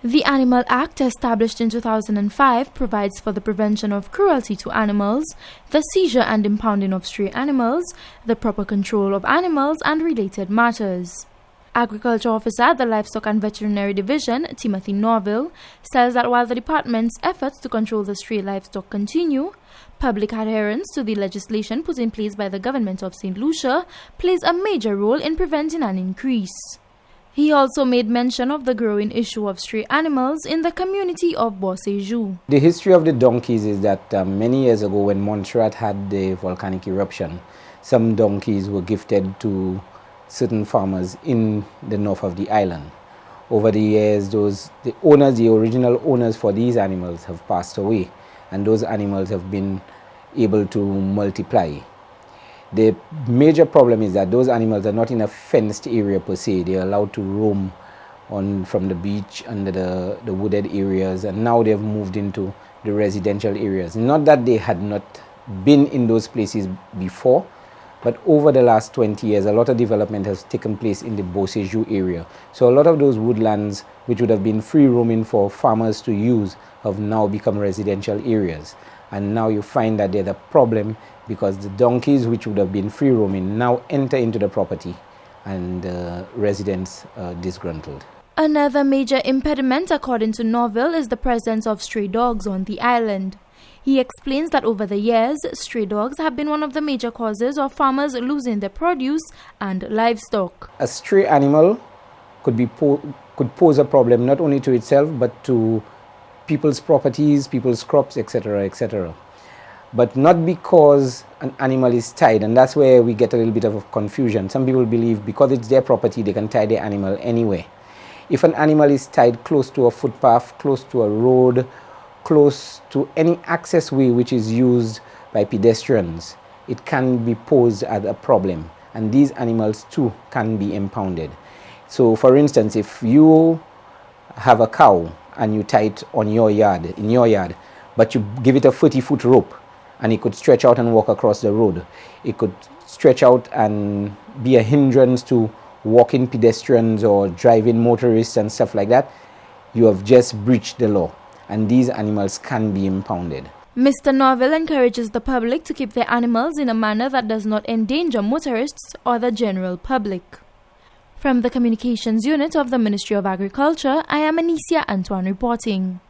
The Animal Act, established in 2005, provides for the prevention of cruelty to animals, the seizure and impounding of stray animals, the proper control of animals, and related matters. Agriculture Officer at the Livestock and Veterinary Division, Timothy Norville, says that while the department's efforts to control the stray livestock continue, public adherence to the legislation put in place by the government of St. Lucia plays a major role in preventing an increase. He also made mention of the growing issue of stray animals in the community of Bossejou. The history of the donkeys is that many years ago, when Montserrat had the volcanic eruption, some donkeys were gifted to certain farmers in the north of the island. Over the years, the original owners for these animals have passed away, and those animals have been able to multiply. The major problem is that those animals are not in a fenced area per se. They are allowed to roam from the beach under the wooded areas, and now they've moved into the residential areas. Not that they had not been in those places before, but over the last 20 years, a lot of development has taken place in the Bossejou area. So a lot of those woodlands, which would have been free roaming for farmers to use, have now become residential areas. And now you find that there's a problem because the donkeys, which would have been free roaming, now enter into the property, and residents are disgruntled. Another major impediment, according to Norville, is the presence of stray dogs on the island. He explains that over the years, stray dogs have been one of the major causes of farmers losing their produce and livestock. A stray animal could pose a problem not only to itself but to people's properties, people's crops, etc., etc. But not because an animal is tied, and that's where we get a little bit of confusion. Some people believe because it's their property, they can tie their animal anywhere. If an animal is tied close to a footpath, close to a road, close to any access way which is used by pedestrians, it can be posed as a problem, and these animals too can be impounded. So for instance, if you have a cow and you tie it in your yard, but you give it a 30-foot rope, and it could stretch out and walk across the road. It could stretch out and be a hindrance to walking pedestrians or driving motorists and stuff like that. You have just breached the law, and these animals can be impounded. Mr. Norville encourages the public to keep their animals in a manner that does not endanger motorists or the general public. From the Communications Unit of the Ministry of Agriculture, I am Anicia Antoine reporting.